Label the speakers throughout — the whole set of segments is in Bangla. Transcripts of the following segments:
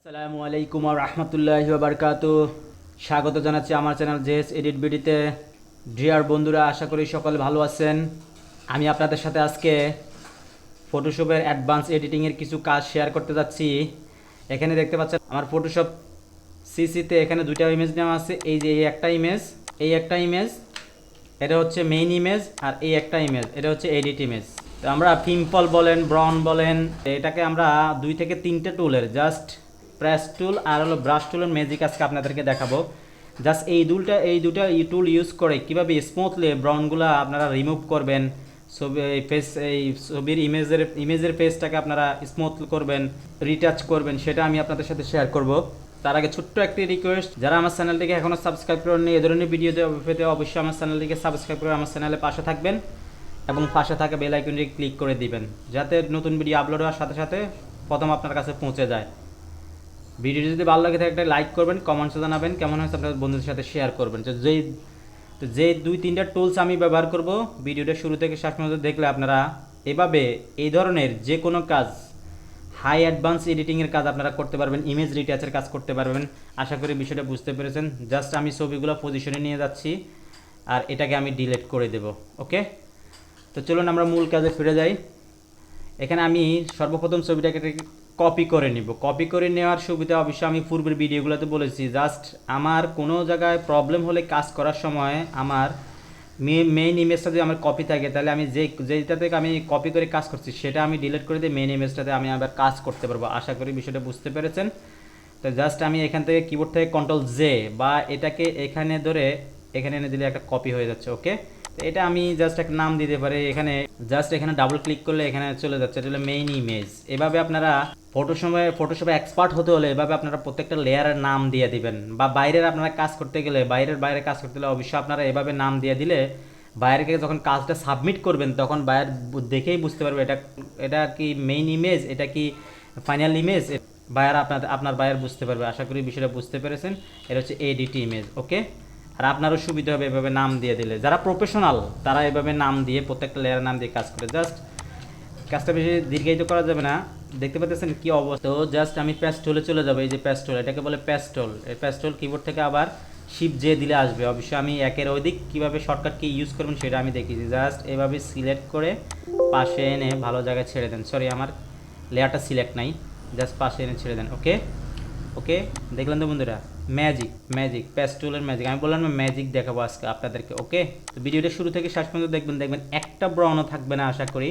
Speaker 1: আসসালামু আলাইকুম ওয়া রাহমাতুল্লাহি ওয়া বারাকাতুহু। স্বাগত জানাচ্ছি আমার চ্যানেল জেএস এডিট বিডিতে। ডিয়ার বন্ধুরা, আশা করি সকলে ভালো আছেন। আমি আপনাদের সাথে আজকে ফটোশপের অ্যাডভান্স এডিটিংয়ের কিছু কাজ শেয়ার করতে যাচ্ছি। এখানে দেখতে পাচ্ছেন আমার ফটোশপ সিসিতে এখানে দুইটা ইমেজ নেওয়া আছে। এই যে এই একটা ইমেজ, এটা হচ্ছে মেইন ইমেজ, আর এই একটা ইমেজ এটা হচ্ছে এডিট ইমেজ। তো আমরা পিম্পল বলেন, ব্রাউন বলেন, এটাকে আমরা 2 থেকে 3টে টুলের জাস্ট প্রেস টুল আর হলো ব্রাশ টুলের ম্যাজিক আজকে আপনাদেরকে দেখাবো। জাস্ট এই দুটা টুল ইউজ করে কীভাবে স্মুথলি ব্রাউনগুলো আপনারা রিমুভ করবেন, ছবির ইমেজের ফেসটাকে আপনারা স্মুথ করবেন, রিটাচ করবেন, সেটা আমি আপনাদের সাথে শেয়ার করব। তার আগে ছোট্ট একটি রিকোয়েস্ট, যারা আমার চ্যানেলটিকে এখনও সাবস্ক্রাইব করেননি, এই ধরনের ভিডিও পেতে অবশ্যই আমার চ্যানেলটিকে সাবস্ক্রাইব করে আমার চ্যানেলের পাশে থাকবেন এবং পাশে থাকা বেল আইকনটি ক্লিক করে দিবেন, যাতে নতুন ভিডিও আপলোড হওয়ার সাথে সাথে প্রথম আপনার কাছে পৌঁছে যায়। ভিডিওটি যদি ভালো লাগে থাকে একটা লাইক করবেন, কমেন্টসে জানাবেন কেমন হয়েছে, আপনার বন্ধুদের সাথে শেয়ার করবেন। যে 2-3টা টুলস আমি ব্যবহার করব, ভিডিওটা শুরু থেকে শেষ পর্যন্ত দেখলে আপনারা এভাবে এই ধরনের যে কোনো কাজ, হাই অ্যাডভান্স এডিটিংয়ের কাজ আপনারা করতে পারবেন, ইমেজ রিটাচের কাজ করতে পারবেন। আশা করি বিষয়টা বুঝতে পেরেছেন। জাস্ট আমি ছবিগুলো পজিশনে নিয়ে যাচ্ছি আর এটাকে আমি ডিলিট করে দেব। ওকে, তো চলুন আমরা মূল কাজে ফিরে যাই। এখানে আমি সর্বপ্রথম ছবিটাকে কপি করে নিব। কপি করে নেওয়ার সুবিধা অবশ্যই আমি পূর্বের ভিডিওগুলোতে বলেছি। জাস্ট আমার কোনো জায়গায় প্রবলেম হলে কাজ করার সময় আমার মেইন ইমেজটা যদি আমার কপি থাকে, তাহলে আমি যেটা থেকে আমি কপি করে কাজ করছি সেটা আমি ডিলিট করে দিয়ে মেইন ইমেজটাতে আমি আবার কাজ করতে পারবো। আশা করি বিষয়টা বুঝতে পেরেছেন। তো জাস্ট আমি এখান থেকে কিবোর্ড থেকে কন্ট্রোল জে বা এটাকে এখানে ধরে এখানে এনে দিলে একটা কপি হয়ে যাচ্ছে। ওকে, তো এটা আমি জাস্ট একটা নাম দিতে পারি। এখানে জাস্ট এখানে ডাবল ক্লিক করলে এখানে চলে যাচ্ছে, এটা হলো মেইন ইমেজ। এভাবে আপনারা ফটোশপে এক্সপার্ট হতে হলে এভাবে আপনারা প্রত্যেকটা লেয়ারের নাম দিয়ে দিবেন, বা বাইরের আপনারা কাজ করতে গেলে বাইরে কাজ করতে গেলে অবশ্যই আপনারা এভাবে নাম দিয়ে দিলে বাইরেকে যখন কাজটা সাবমিট করবেন তখন বাইরে দেখেই বুঝতে পারবে এটা কি মেইন ইমেজ, এটা কি ফাইনাল ইমেজ। বাইরে আপনার বাইরে বুঝতে পারবে। আশা করি বিষয়টা বুঝতে পেরেছেন। এটা হচ্ছে এডিট ইমেজ। ওকে, আর আপনারও সুবিধা হবে এভাবে নাম দিয়ে দিলে। যারা প্রফেশনাল তারা এভাবে নাম দিয়ে প্রত্যেকটা লেয়ারের নাম দিয়ে কাজ করে। জাস্ট কাজটা বেশি দীর্ঘায়িত করা যাবে না। দেখতে পাচ্ছেন কি অবস্থা। তো জাস্ট আমি প্যাস্টলে চলে যাবো। এই যে প্যাস্টল, এটাকে বলে প্যাস্টল। এই প্যাস্টল কিবোর্ড থেকে আবার শিফট জে দিলে আসবে। অবশ্যই আমি একের অধিক কীভাবে শর্টকাট কি ইউজ করবেন সেটা আমি দেখিয়েছি। জাস্ট এভাবে সিলেক্ট করে পাশে এনে ভালো জায়গায় ছেড়ে দেন। সরি, আমার লেয়ারটা সিলেক্ট নাই, জাস্ট পাশে এনে ছেড়ে দেন। ওকে ওকে, দেখলেন তো বন্ধুরা, ম্যাজিক প্যাস্টলের ম্যাজিক। আমি বললাম ম্যাজিক দেখাবো আজকে আপনাদেরকে। ওকে, তো ভিডিওটা শুরু থেকে শেষ পর্যন্ত দেখবেন একটা ব্রাউনও থাকবে না আশা করি।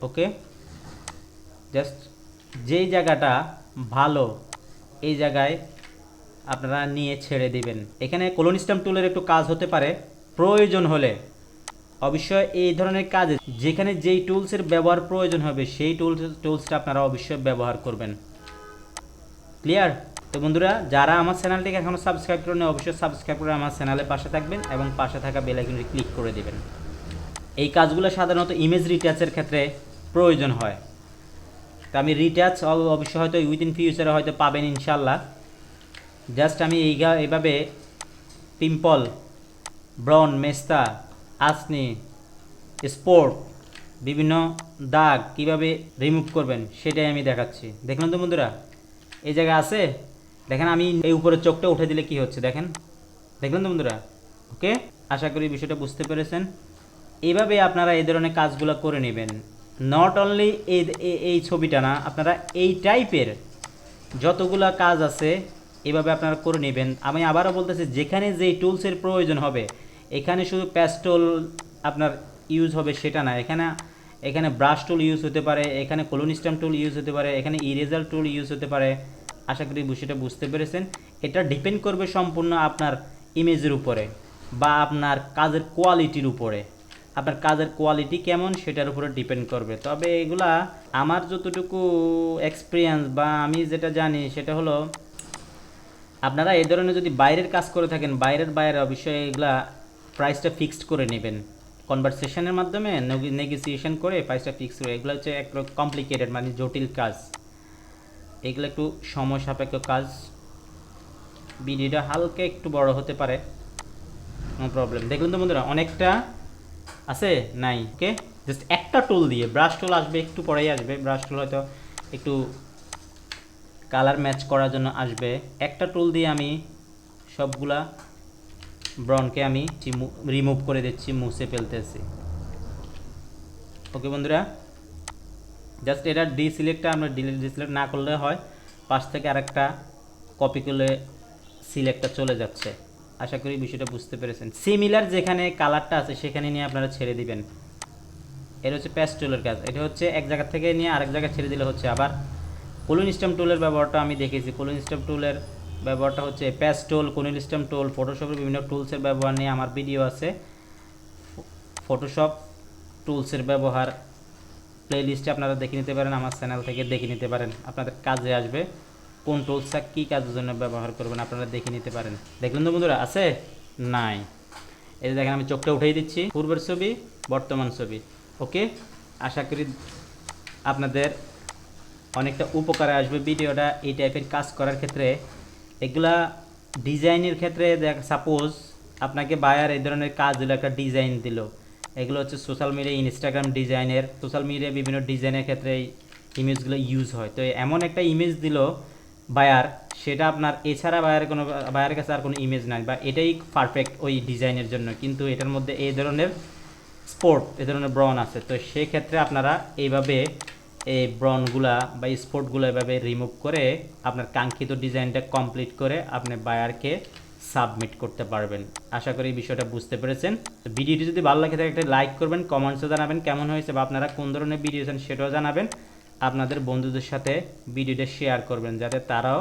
Speaker 1: ওকে, জাস্ট যেই জায়গাটা ভালো এই জায়গায় আপনারা নিয়ে ছেড়ে দিবেন। এখানে কলোন স্ট্যাম্প টুলের একটু কাজ হতে পারে প্রয়োজন হলে। অবশ্যই এই ধরনের কাজে যেখানে যেই টুলসের ব্যবহার প্রয়োজন হবে সেই টুলসটা আপনারা অবশ্যই ব্যবহার করবেন। ক্লিয়ার? তো বন্ধুরা, যারা আমার চ্যানেলটিকে এখনও সাবস্ক্রাইব করেন অবশ্যই সাবস্ক্রাইব করে আমার চ্যানেলের পাশে থাকবেন এবং পাশে থাকা বেল আইকনটি ক্লিক করে দেবেন। এই কাজগুলো সাধারণত ইমেজ রিটাচের ক্ষেত্রে প্রয়োজন হয়। তো আমি রিটাচ অবশ্যই হয়তো উইদিন ফিউচারে হয়তো পাবেন ইনশাল্লাহ। জাস্ট আমি এইভাবে পিম্পল, ব্রাউন, মেস্তা, আসনি, স্পট, বিভিন্ন দাগ কীভাবে রিমুভ করবেন সেটাই আমি দেখাচ্ছি। দেখলেন তো বন্ধুরা, এই জায়গায় আছে, দেখেন আমি এই উপরের চোখটা উঠে দিলে কি হচ্ছে দেখলেন তো বন্ধুরা। ওকে, আশা করি বিষয়টা বুঝতে পেরেছেন। এইভাবে আপনারা এই ধরনের কাজগুলো করে নেবেন। নট অনলি এই ছবিটা না, আপনারা এই টাইপের যতগুলা কাজ আছে এভাবে আপনারা করে নেবেন। আমি আবারও বলতেছি, যেখানে যেই টুলসের প্রয়োজন হবে, এখানে শুধু প্যাস্টল আপনার ইউজ হবে সেটা না, এখানে ব্রাশ টুল ইউজ হতে পারে, এখানে কলোন স্ট্যাম্প টুল ইউজ হতে পারে, এখানে ইরেজার টুল ইউজ হতে পারে। আশা করি বিষয়টা বুঝতে পেরেছেন। এটা ডিপেন্ড করবে সম্পূর্ণ আপনার ইমেজের উপরে বা আপনার কাজের কোয়ালিটির উপরে। আপনার কাজের কোয়ালিটি কেমন সেটার উপরে ডিপেন্ড করবে। তবে এগুলা আমার যতটুকু এক্সপিরিয়েন্স বা আমি যেটা জানি সেটা হলো, আপনারা এই ধরনের যদি বাইরের কাজ করে থাকেন, বাইরে অবশ্যই এগুলা প্রাইসটা ফিক্সড করে নেবেন। কনভারসেশনের মাধ্যমে নেগোসিয়েশন করে প্রাইসটা ফিক্স করে। এগুলো হচ্ছে একটু কমপ্লিকেটেড, মানে জটিল কাজ। এগুলো একটু সময় সাপেক্ষ কাজ। ভিডিওটা হালকা একটু বড় হতে পারে, নো প্রবলেম। দেখুন তো বন্ধুরা, অনেকটা আছে নাই। ওকে, জাস্ট একটা টুল দিয়ে, ব্রাশ টুল আসবে একটু পরেই আসবে। ব্রাশ টুল হয়তো একটু কালার ম্যাচ করার জন্য আসবে। একটা টুল দিয়ে আমি সবগুলা ব্রনকে আমি রিমুভ করে দিচ্ছি, মুছে ফেলতেছি। ওকে বন্ধুরা, জাস্ট এটা ডিসিলেক্টটা আমরা ডিসিলেক্ট না করলে হয়, পাশ থেকে আরেকটা কপি করলে সিলেক্টটা চলে যাচ্ছে। আশা করি বিষয়টা বুঝতে পেরেছেন। সিমিলার যেখানে কালারটা আছে সেখানে নিয়ে আপনারা ছেড়ে দিবেন। এটা হচ্ছে প্যাস্টেলের কাজ। এটা হচ্ছে এক জায়গা থেকে নিয়ে আরেক জায়গায় ছেড়ে দিলে হচ্ছে। আবার কুলিং স্ট্যাম্প টুলের ব্যবহারটা আমি দেখেছি। কুলিং স্ট্যাম্প টুলের ব্যবহারটা হচ্ছে প্যাস্টেল, কুলিং স্ট্যাম্প টুল, ফটোশপের বিভিন্ন টুলসের ব্যবহার নিয়ে আমার ভিডিও আছে। ফটোশপ টুলসের ব্যবহার প্লেলিস্টে আপনারা দেখে নিতে পারেন, আমার চ্যানেল থেকে দেখে নিতে পারেন। আপনাদের কাজে আসবে কোন টুলসটা কী কাজের জন্য ব্যবহার করবেন আপনারা দেখে নিতে পারেন। দেখলেন তো বন্ধুরা, আছে নাই? এই যে দেখেন আমি চোখটা উঠিয়ে দিচ্ছি, পূর্বের ছবি, বর্তমান ছবি। ওকে, আশা করি আপনাদের অনেকটা উপকারে আসবে ভিডিওটা এই টাইপের কাজ করার ক্ষেত্রে। এগুলা ডিজাইনের ক্ষেত্রে সাপোজ আপনাকে বায়ার এই ধরনের কাজ দিল, একটা ডিজাইন দিল, এগুলো হচ্ছে সোশ্যাল মিডিয়া, ইনস্টাগ্রাম ডিজাইনের, সোশ্যাল মিডিয়া বিভিন্ন ডিজাইনের ক্ষেত্রে এই ইমেজগুলো ইউজ হয়। তো এমন একটা ইমেজ দিল বায়ার, সেটা আপনার এছাড়া বায়ারের কাছে আর কোনো ইমেজ নাই, বা এটাই পারফেক্ট ওই ডিজাইনের জন্য, কিন্তু এটার মধ্যে এই ধরনের এই ধরনের ব্রন আছে। তো সেক্ষেত্রে আপনারা এইভাবে এই ব্রনগুলা বা স্পটগুলো এভাবে রিমুভ করে আপনার কাঙ্ক্ষিত ডিজাইনটা কমপ্লিট করে আপনি বায়ারকে সাবমিট করতে পারবেন। আশা করি বিষয়টা বুঝতে পেরেছেন। ভিডিওটি যদি ভালো লাগে থাকে একটা লাইক করবেন, কমেন্টসে জানাবেন কেমন হয়েছে, বা আপনারা কোন ধরনের ভিডিও চান সেটাও জানাবেন। আপনাদের বন্ধুদের সাথে ভিডিওটা শেয়ার করবেন যাতে তারাও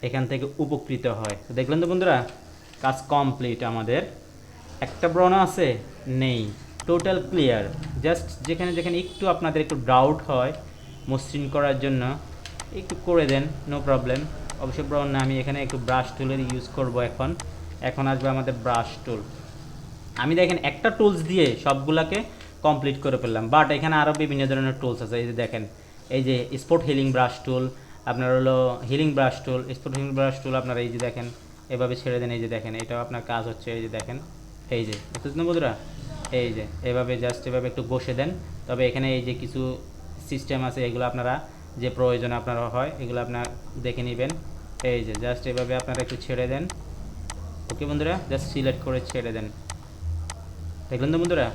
Speaker 1: এখান থেকে উপকৃত হয়। তো দেখলেন তো বন্ধুরা, কাজ কমপ্লিট। আমাদের একটা ব্রণ আছে নেই, টোটাল ক্লিয়ার। জাস্ট যেখানে যেখানে একটু আপনাদের একটু ডাউট হয় মসৃণ করার জন্য একটু করে দেন, নো প্রবলেম। অবশ্যই ব্রণ না, আমি এখানে একটু ব্রাশ টুলের ইউজ করব। এখন আসবে আমাদের ব্রাশ টুল। আমি দেখেন একটা টুলস দিয়ে সবগুলোকে কমপ্লিট করে ফেললাম, বাট এখানে আরও বিভিন্ন ধরনের টুলস আছে। এই যে দেখেন, এই যে স্পট হিলিং ব্রাশ টুল, আপনার হলো হিলিং ব্রাশ টুল, স্পট হিলিং ব্রাশ টুল আপনারা এই যে দেখেন এভাবে ছেড়ে দেন। এই যে দেখেন, এটাও আপনার কাজ হচ্ছে। এই যে দেখেন, এই যে বুঝতে বন্ধুরা, এই যে এভাবে জাস্ট এভাবে একটু বসে দেন। তবে এখানে এই যে কিছু সিস্টেম আছে, এগুলো আপনারা যে প্রয়োজন আপনারা হয় এগুলো আপনারা দেখে নেবেন। এই যে জাস্ট এভাবে আপনারা একটু ছেড়ে দেন। ওকে বন্ধুরা, জাস্ট সিলেক্ট করে ছেড়ে দেন। দেখলেন তো বন্ধুরা,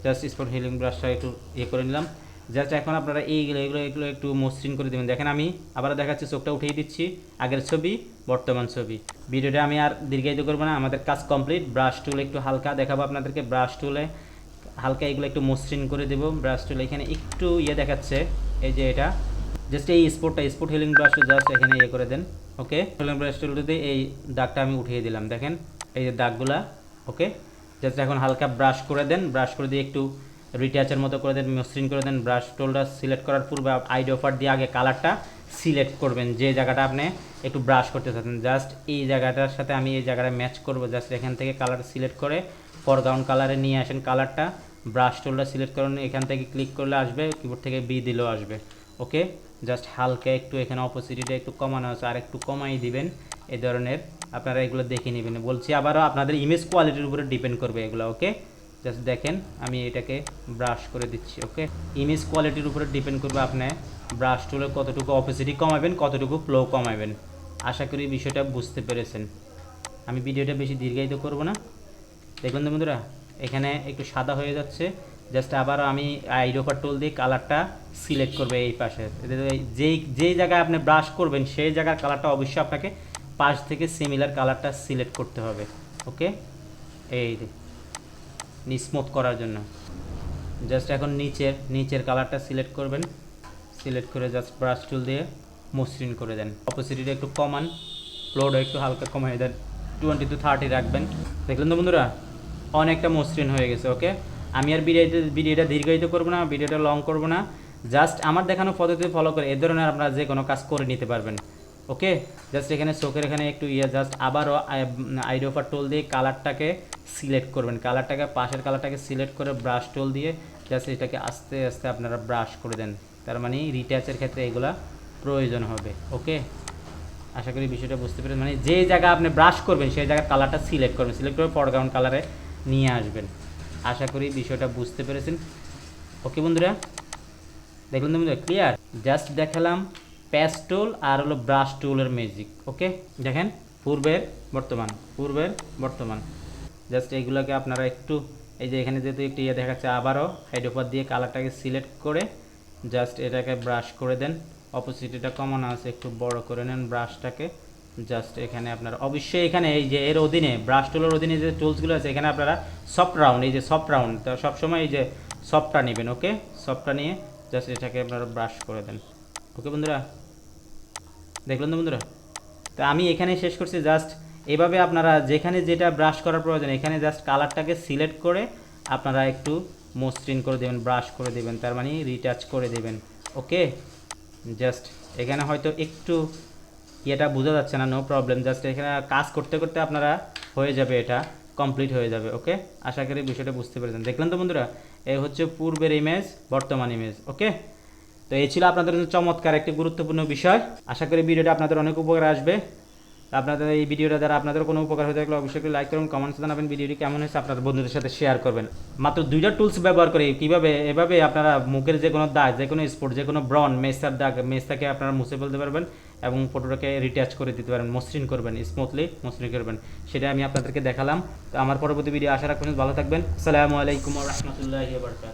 Speaker 1: জাস্ট স্পট হিলিং ব্রাশটা একটু করে নিলাম। জাস্ট এখন আপনারা এগুলো একটু মসৃণ করে দেবেন। দেখেন আমি আবার দেখাচ্ছি, চোখটা উঠিয়ে দিচ্ছি, আগের ছবি, বর্তমান ছবি। ভিডিওটা আমি আর দীর্ঘায়িত করবো না, আমাদের কাজ কমপ্লিট। ব্রাশ টুল একটু হালকা দেখাবো আপনাদেরকে, ব্রাশ টুলে হালকা এগুলো একটু মসৃণ করে দেবো। ব্রাশ টুল এখানে একটু দেখাচ্ছে, এই যে এটা জাস্ট এই স্পট হিলিং ব্রাশটা জাস্ট এখানে করে দেন। ওকে, হিলিং ব্রাশ টুলটাতে এই দাগটা আমি উঠিয়ে দিলাম, দেখেন এই যে দাগগুলা। ওকে, জাস্ট এখন হালকা ব্রাশ করে দেন, ব্রাশ করে দিয়ে একটু রিটাচের মতো করে দেন, মসৃণ করে দেন। ব্রাশ টুলটা সিলেক্ট করার পূর্বে আইডোফার দিয়ে আগে কালারটা সিলেক্ট করবেন, যে জায়গাটা আপনি একটু ব্রাশ করতে চাচ্ছেন। জাস্ট এই জায়গাটার সাথে আমি এই জায়গাটা ম্যাচ করব। জাস্ট এখান থেকে কালার সিলেক্ট করে ফরগ্রাউন্ড কালারে নিয়ে আসেন কালারটা। ব্রাশ টুলটা সিলেক্ট করুন, এখান থেকে ক্লিক করলে আসবে, কিবোর্ড থেকে বি দিলেও আসবে। ওকে, জাস্ট হালকা একটু এখানে অপোসিটিটা একটু কমানো আছে, আর একটু কমাই দিবেন। এই ধরনের আপনারা এগুলো দেখে নেবেন। বলছি আবারও আপনাদের ইমেজ কোয়ালিটির উপরে ডিপেন্ড করবে এগুলো। ওকে, জাস্ট দেখেন আমি এটাকে ব্রাশ করে দিচ্ছি। ওকে, ইমেজ কোয়ালিটির উপরে ডিপেন্ড করবে আপনি ব্রাশ টুলে কতটুকু অপোসিটি কমাবেন, কতটুকু ফ্লো কমাবেন। আশা করি বিষয়টা বুঝতে পেরেছেন। আমি ভিডিওটা বেশি দীর্ঘায়িত করব না। দেখুন তো বন্ধুরা, এখানে একটু সাদা হয়ে যাচ্ছে। জাস্ট আবার আমি আইডোফার টুল দিয়ে কালারটা সিলেক্ট করবে এই পাশে। যেই জায়গায় আপনি ব্রাশ করবেন সেই জায়গার কালারটা অবশ্যই আপনাকে পাশ থেকে সিমিলার কালারটা সিলেক্ট করতে হবে। ওকে, এই স্মুথ করার জন্য জাস্ট এখন নিচের কালারটা সিলেক্ট করবেন। সিলেক্ট করে জাস্ট ব্রাশ টুল দিয়ে মসৃণ করে দেন। অপোসিটিটা একটু কমান, ফ্লোটা একটু হালকা কমাই দেন, 20 to 30 রাখবেন। দেখলেন তো বন্ধুরা, অনেকটা মসৃণ হয়ে গেছে। ওকে, আমি আর ভিডিওটা দীর্ঘায়িত করবো না, ভিডিওটা লং করবো না। জাস্ট আমার দেখানো পদ্ধতি ফলো করে এ ধরনের আপনারা যে কোনো কাজ করে নিতে পারবেন। ওকে, জাস্ট এখানে চোখের এখানে একটু জাস্ট আবারও আইডোফার টুল দিয়ে কালারটাকে সিলেক্ট করবেন। কালারটাকে পাশের কালারটাকে সিলেক্ট করে ব্রাশ টুল দিয়ে জাস্ট এটাকে আস্তে আস্তে আপনারা ব্রাশ করে দেন। তার মানে রিটাচের ক্ষেত্রে এগুলা প্রয়োজন হবে। ওকে, আশা করি বিষয়টা বুঝতে পেরেছেন। মানে যে জায়গা আপনি ব্রাশ করবেন সেই জায়গার কালারটা সিলেক্ট করবেন, সিলেক্ট করে ফরগ্রাউন্ড কালারে নিয়ে আসবেন। আশা করি বিষয়টা বুঝতে পেরেছেন। ওকে বন্ধুরা, দেখলেন তো বন্ধুরা, ক্লিয়ার? জাস্ট দেখালাম প্যাচ টুল আর হলো ব্রাশ টুলের ম্যাজিক। ওকে, দেখেন পূর্বের বর্তমান জাস্ট এইগুলোকে আপনারা একটু, এই যে এখানে যেহেতু একটু ইয়ে দেখাচ্ছে, আবারও হাইড ওভার দিয়ে কালারটাকে সিলেক্ট করে জাস্ট এটাকে ব্রাশ করে দেন। অপোসিটিটা কমানো আছে, একটু বড় করে নেন ব্রাশটাকে। জাস্ট এখানে আপনারা অবশ্যই এখানে এই যে এর অধীনে ব্রাশ টুলের অধীনে যে টুলসগুলো আছে এখানে আপনারা সফট রাউন্ড, এই যে সফট রাউন্ড, তো সবসময় এই যে সফটটা নেবেন। ওকে, সফটটা নিয়ে জাস্ট এটাকে আপনারা ব্রাশ করে দেন। ওকে বন্ধুরা, দেখলেন তো বন্ধুরা? তো আমি এখানে শেষ করছি। জাস্ট এভাবে আপনারা যেখানে যেটা ব্রাশ করার প্রয়োজন এখানে জাস্ট কালারটাকে সিলেক্ট করে আপনারা একটু মসৃণ করে দেবেন, ব্রাশ করে দেবেন, তার মানে রিটাচ করে দেবেন। ওকে, জাস্ট এখানে হয়তো একটু ইয়েটা বোঝা যাচ্ছে না, নো প্রবলেম। জাস্ট এখানে কাজ করতে করতে আপনারা হয়ে যাবে, এটা কমপ্লিট হয়ে যাবে। ওকে, আশা করি বিষয়টা বুঝতে পেরেছেন। দেখলেন তো বন্ধুরা, এই হচ্ছে পূর্বের ইমেজ, বর্তমান ইমেজ। ওকে, তো এই ছিল আপনাদের জন্য চমৎকার একটি গুরুত্বপূর্ণ বিষয়। আশা করি ভিডিওটা আপনাদের অনেক উপকার আসবে। আপনাদের এই ভিডিওটা দ্বারা আপনাদের কোনো উপকার হয়ে থাকলে অবশ্যই লাইক করুন, কমেন্টস জানাবেন, ভিডিওটি কেমন হয়েছে আপনাদের বন্ধুদের সাথে শেয়ার করবেন। মাত্র 2টা টুলস ব্যবহার করে কীভাবে এভাবে আপনারা মুখের যে কোনো দাগ, যে কোনো স্পট, যে কোনো ব্রন, মেসার দাগ, মেসটাকে আপনারা মুছে ফেলতে পারবেন এবং ফটোটাকে রিটাচ করে দিতে পারবেন, মসৃণ করবেন, স্মুথলি মসৃণ করবেন। সেটা আমি আপনাদেরকে দেখালাম। তো আমার পরবর্তী ভিডিও আশা রাখবেন ভালো থাকবেন। আসসালামু আলাইকুম ওয়া রাহমাতুল্লাহি ওয়া বারাকাতুহু।